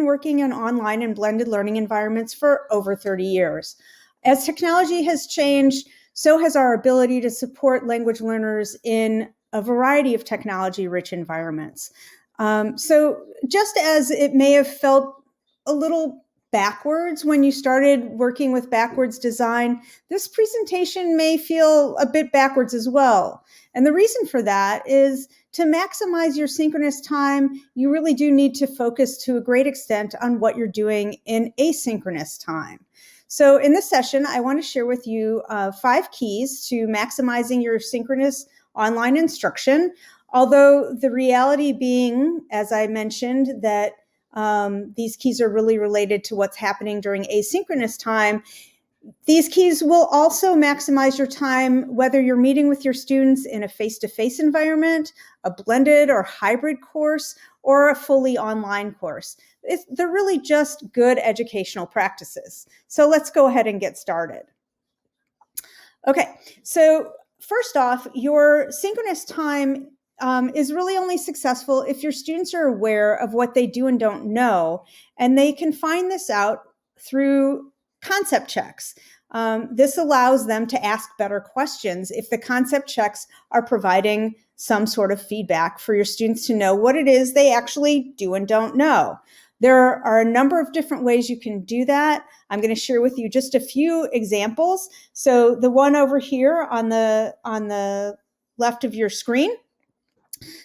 been working in online and blended learning environments for over 30 years. As technology has changed, so has our ability to support language learners in a variety of technology-rich environments. So just as it may have felt a little backwards when you started working with backwards design, this presentation may feel a bit backwards as well. And the reason for that is to maximize your synchronous time, you really do need to focus to a great extent on what you're doing in asynchronous time. So in this session, I want to share with you 5 keys to maximizing your synchronous online instruction. Although the reality being, as I mentioned, that these keys are really related to what's happening during asynchronous time, these keys will also maximize your time whether you're meeting with your students in a face-to-face environment, a blended or hybrid course, or a fully online course. They're really just good educational practices. So let's go ahead and get started. Okay, so first off, your synchronous time is really only successful if your students are aware of what they do and don't know, and they can find this out through concept checks. This allows them to ask better questions if the concept checks are providing some sort of feedback for your students to know what it is they actually do and don't know. There are a number of different ways you can do that. I'm going to share with you just a few examples. So the one over here on the left of your screen,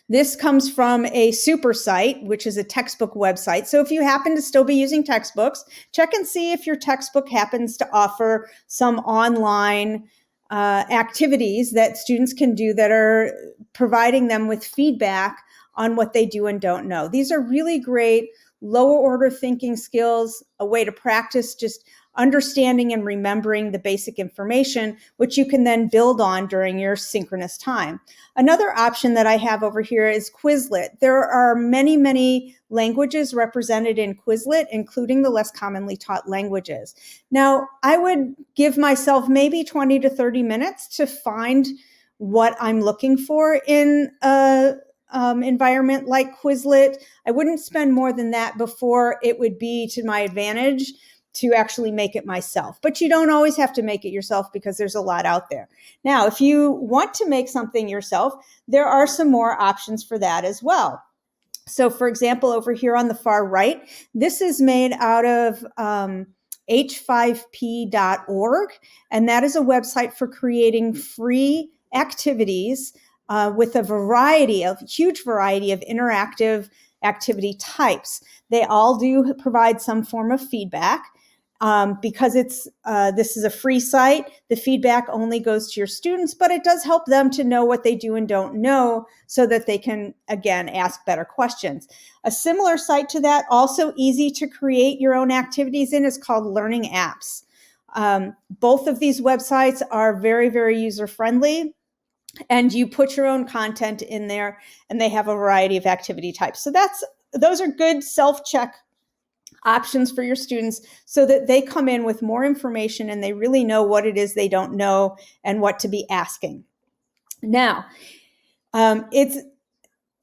this comes from a super site, which is a textbook website. So if you happen to still be using textbooks, check and see if your textbook happens to offer some online activities that students can do that are providing them with feedback on what they do and don't know. These are really great lower order thinking skills, a way to practice just understanding and remembering the basic information, which you can then build on during your synchronous time. Another option that I have over here is Quizlet. There are many, many languages represented in Quizlet, including the less commonly taught languages. Now, I would give myself maybe 20 to 30 minutes to find what I'm looking for in a environment like Quizlet. I wouldn't spend more than that before it would be to my advantage to actually make it myself. But you don't always have to make it yourself because there's a lot out there. Now, if you want to make something yourself, there are some more options for that as well. So for example, over here on the far right, this is made out of h5p.org, and that is a website for creating free activities with a huge variety of interactive activity types. They all do provide some form of feedback. Because this is a free site, the feedback only goes to your students, but it does help them to know what they do and don't know so that they can, again, ask better questions. A similar site to that, also easy to create your own activities in, is called Learning Apps. Both of these websites are very, very user-friendly, and you put your own content in there, and they have a variety of activity types. So those are good self-check options for your students so that they come in with more information and they really know what it is they don't know and what to be asking. Now, it's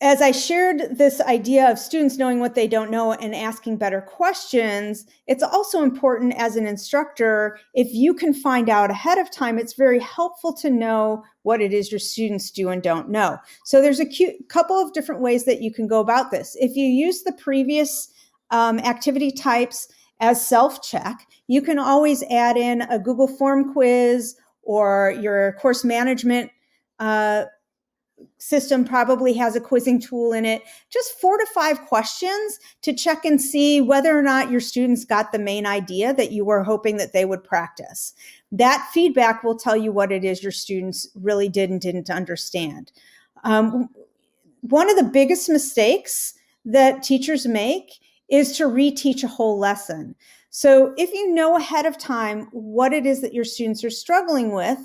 as I shared this idea of students knowing what they don't know and asking better questions, it's also important as an instructor, if you can find out ahead of time, it's very helpful to know what it is your students do and don't know. So there's a couple of different ways that you can go about this. If you use the previous activity types as self-check, you can always add in a Google form quiz, or your course management system probably has a quizzing tool in it. Just 4 to 5 questions to check and see whether or not your students got the main idea that you were hoping that they would practice. That feedback will tell you what it is your students really did and didn't understand. One of the biggest mistakes that teachers make is to reteach a whole lesson. So if you know ahead of time what it is that your students are struggling with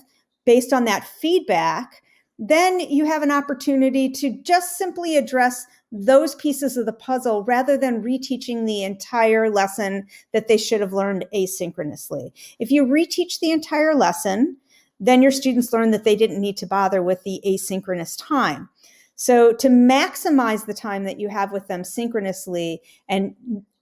based on that feedback, then you have an opportunity to just simply address those pieces of the puzzle rather than reteaching the entire lesson that they should have learned asynchronously. If you reteach the entire lesson, then your students learn that they didn't need to bother with the asynchronous time. So to maximize the time that you have with them synchronously and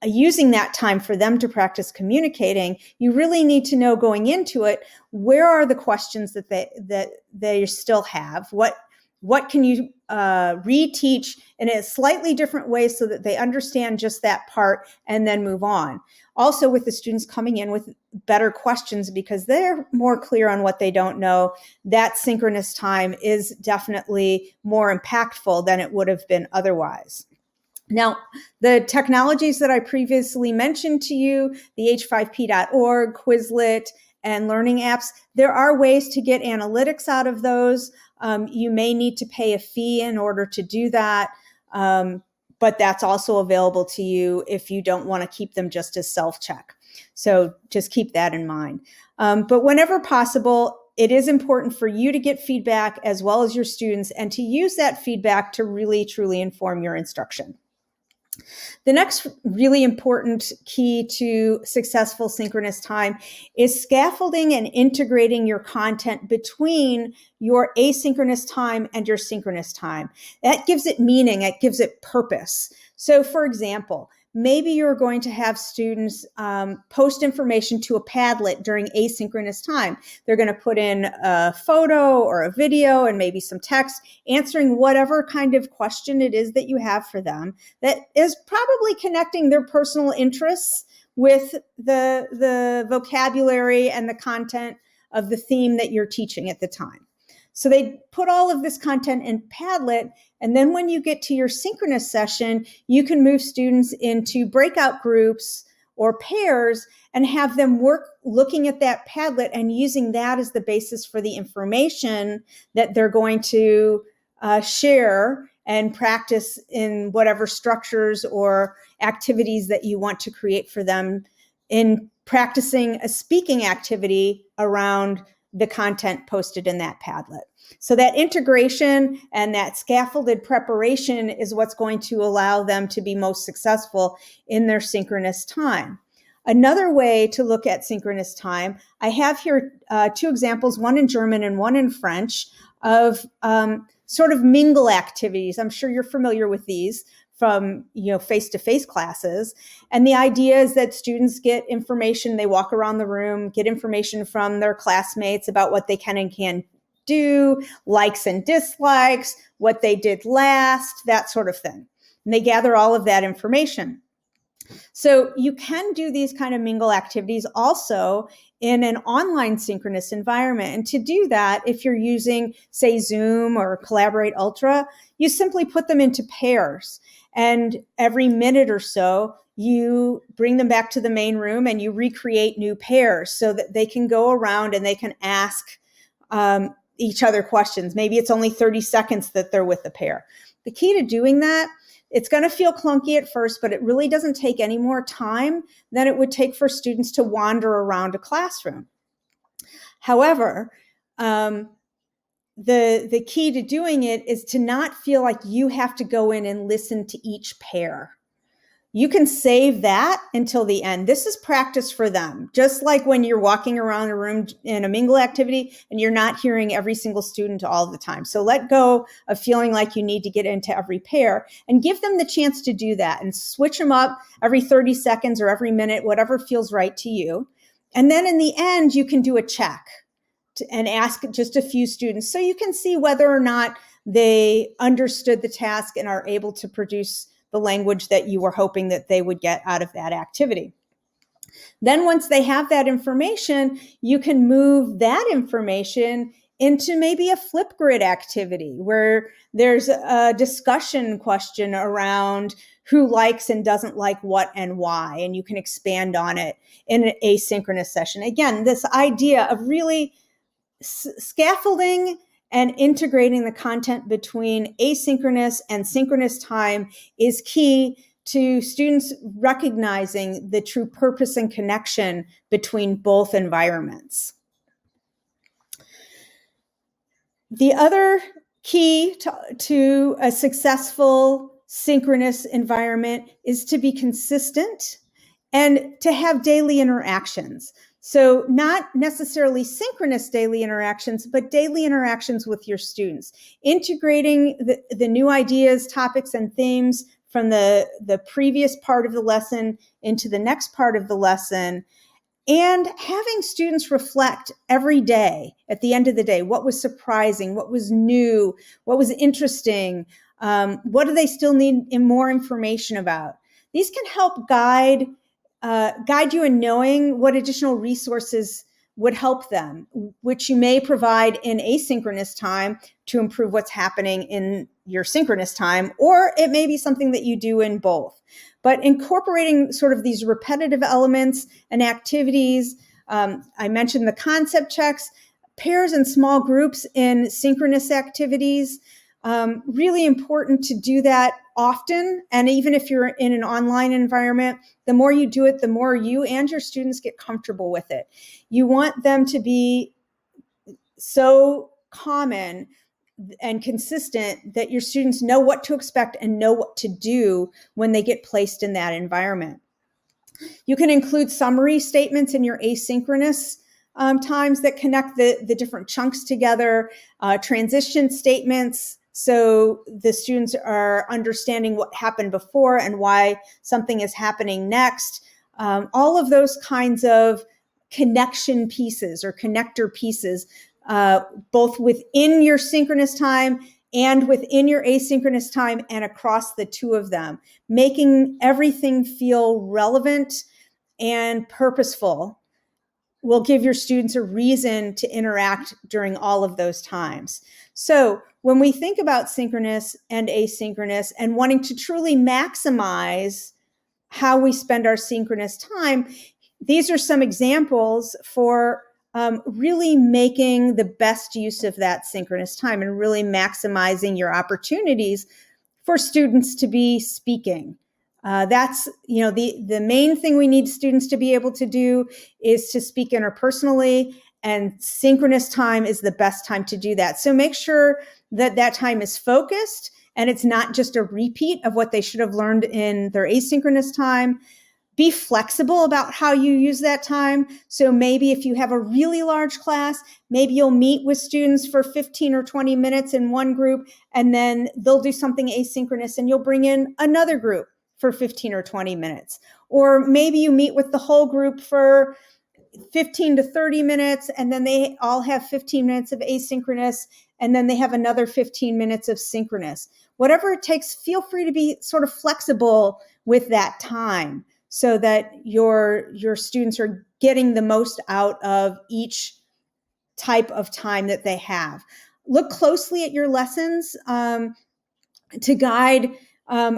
using that time for them to practice communicating, you really need to know going into it, where are the questions that they still have? What can you reteach in a slightly different way so that they understand just that part and then move on? Also, with the students coming in with better questions because they're more clear on what they don't know, that synchronous time is definitely more impactful than it would have been otherwise. Now, the technologies that I previously mentioned to you, the h5p.org, Quizlet, and learning apps, there are ways to get analytics out of those. You may need to pay a fee in order to do that, but that's also available to you if you don't want to keep them just as self-check. So just keep that in mind. But whenever possible, it is important for you to get feedback as well as your students and to use that feedback to really, truly inform your instruction. The next really important key to successful synchronous time is scaffolding and integrating your content between your asynchronous time and your synchronous time. That gives it meaning, it gives it purpose. So for example, maybe you're going to have students post information to a Padlet during asynchronous time. They're going to put in a photo or a video and maybe some text answering whatever kind of question it is that you have for them that is probably connecting their personal interests with the vocabulary and the content of the theme that you're teaching at the time. So they put all of this content in Padlet, and then when you get to your synchronous session, you can move students into breakout groups or pairs and have them work looking at that Padlet and using that as the basis for the information that they're going to share and practice in whatever structures or activities that you want to create for them in practicing a speaking activity around the content posted in that Padlet. So that integration and that scaffolded preparation is what's going to allow them to be most successful in their synchronous time. Another way to look at synchronous time, I have here two examples, one in German and one in French, of sort of mingle activities. I'm sure you're familiar with these from face-to-face classes. And the idea is that students get information, they walk around the room, get information from their classmates about what they can and can't do, likes and dislikes, what they did last, that sort of thing. And they gather all of that information. So you can do these kind of mingle activities also in an online synchronous environment. And to do that, if you're using, say, Zoom or Collaborate Ultra, you simply put them into pairs. And every minute or so, you bring them back to the main room and you recreate new pairs so that they can go around and they can ask each other questions. Maybe it's only 30 seconds that they're with the pair. The key to doing that, it's going to feel clunky at first, but it really doesn't take any more time than it would take for students to wander around a classroom. However, the key to doing it is to not feel like you have to go in and listen to each pair. You can save that until the end. This is practice for them. Just like when you're walking around a room in a mingle activity and you're not hearing every single student all the time. So let go of feeling like you need to get into every pair and give them the chance to do that and switch them up every 30 seconds or every minute, whatever feels right to you. And then in the end, you can do a check and ask just a few students so you can see whether or not they understood the task and are able to produce the language that you were hoping that they would get out of that activity. Then once they have that information, you can move that information into maybe a Flipgrid activity where there's a discussion question around who likes and doesn't like what and why, and you can expand on it in an asynchronous session. Again, this idea of really scaffolding and integrating the content between asynchronous and synchronous time is key to students recognizing the true purpose and connection between both environments. The other key to a successful synchronous environment is to be consistent and to have daily interactions. So not necessarily synchronous daily interactions, but daily interactions with your students, integrating the new ideas, topics, and themes from the previous part of the lesson into the next part of the lesson, and having students reflect every day at the end of the day, what was surprising, what was new, what was interesting, what do they still need more information about. These can help guide you in knowing what additional resources would help them, which you may provide in asynchronous time to improve what's happening in your synchronous time, or it may be something that you do in both. But incorporating sort of these repetitive elements and activities, I mentioned the concept checks, pairs and small groups in synchronous activities, really important to do that often. And even if you're in an online environment, the more you do it, the more you and your students get comfortable with it. You want them to be so common and consistent that your students know what to expect and know what to do when they get placed in that environment. You can include summary statements in your asynchronous times that connect the different chunks together, transition statements, so the students are understanding what happened before and why something is happening next. All of those kinds of connection pieces or connector pieces, both within your synchronous time and within your asynchronous time and across the two of them, making everything feel relevant and purposeful will give your students a reason to interact during all of those times. So when we think about synchronous and asynchronous and wanting to truly maximize how we spend our synchronous time, these are some examples for really making the best use of that synchronous time and really maximizing your opportunities for students to be speaking. That's, the main thing we need students to be able to do is to speak interpersonally, and synchronous time is the best time to do that. So make sure that time is focused and it's not just a repeat of what they should have learned in their asynchronous time. Be flexible about how you use that time. So maybe if you have a really large class, maybe you'll meet with students for 15 or 20 minutes in one group, and then they'll do something asynchronous and you'll bring in another group for 15 or 20 minutes. Or maybe you meet with the whole group for 15 to 30 minutes, and then they all have 15 minutes of asynchronous, and then they have another 15 minutes of synchronous. Whatever it takes, feel free to be sort of flexible with that time so that your students are getting the most out of each type of time that they have. Look closely at your lessons to guide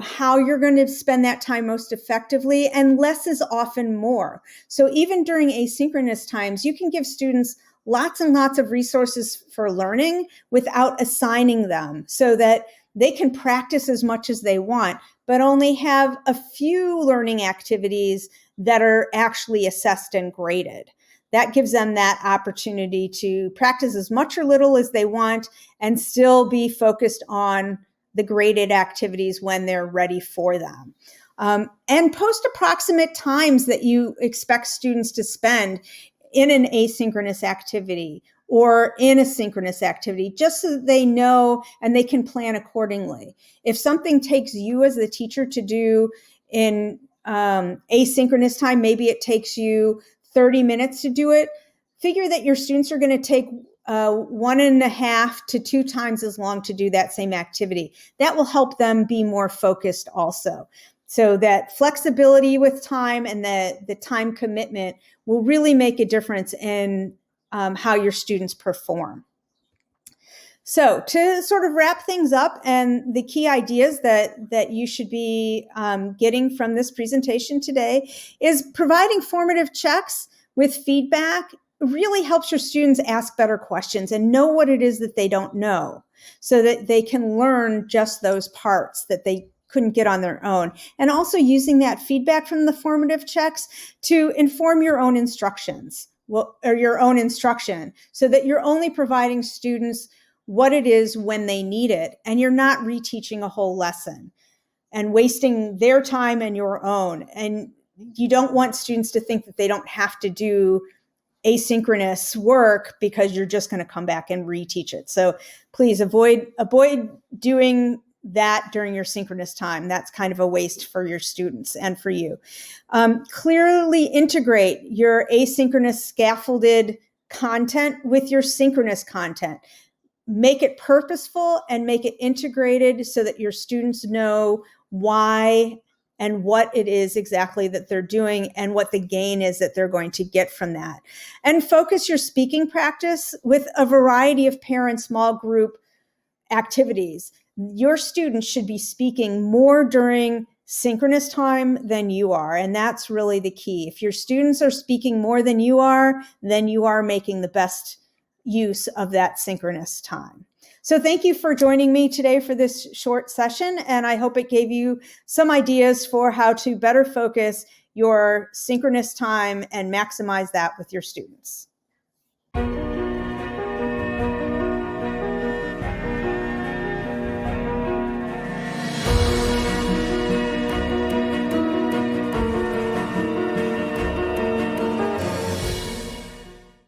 how you're going to spend that time most effectively, and less is often more. So even during asynchronous times, you can give students lots and lots of resources for learning without assigning them, so that they can practice as much as they want, but only have a few learning activities that are actually assessed and graded. That gives them that opportunity to practice as much or little as they want and still be focused on the graded activities when they're ready for them. And post approximate times that you expect students to spend in an asynchronous activity or in a synchronous activity, just so that they know and they can plan accordingly. If something takes you as the teacher to do in asynchronous time, maybe it takes you 30 minutes to do it, figure that your students are going to take 1.5 to 2 times as long to do that same activity. That will help them be more focused also. So that flexibility with time and the time commitment will really make a difference in how your students perform. So to sort of wrap things up, and the key ideas that you should be getting from this presentation today is providing formative checks with feedback really helps your students ask better questions and know what it is that they don't know, so that they can learn just those parts that they couldn't get on their own. And also using that feedback from the formative checks to inform your own instructions, or your own instruction, so that you're only providing students what it is when they need it, and you're not reteaching a whole lesson and wasting their time and your own. And you don't want students to think that they don't have to do asynchronous work because you're just going to come back and reteach it. So please avoid doing that during your synchronous time. That's kind of a waste for your students and for you. Clearly integrate your asynchronous scaffolded content with your synchronous content. Make it purposeful and make it integrated so that your students know why and what it is exactly that they're doing and what the gain is that they're going to get from that. And focus your speaking practice with a variety of parent small group activities. Your students should be speaking more during synchronous time than you are. And that's really the key. If your students are speaking more than you are, then you are making the best use of that synchronous time. So thank you for joining me today for this short session. And I hope it gave you some ideas for how to better focus your synchronous time and maximize that with your students.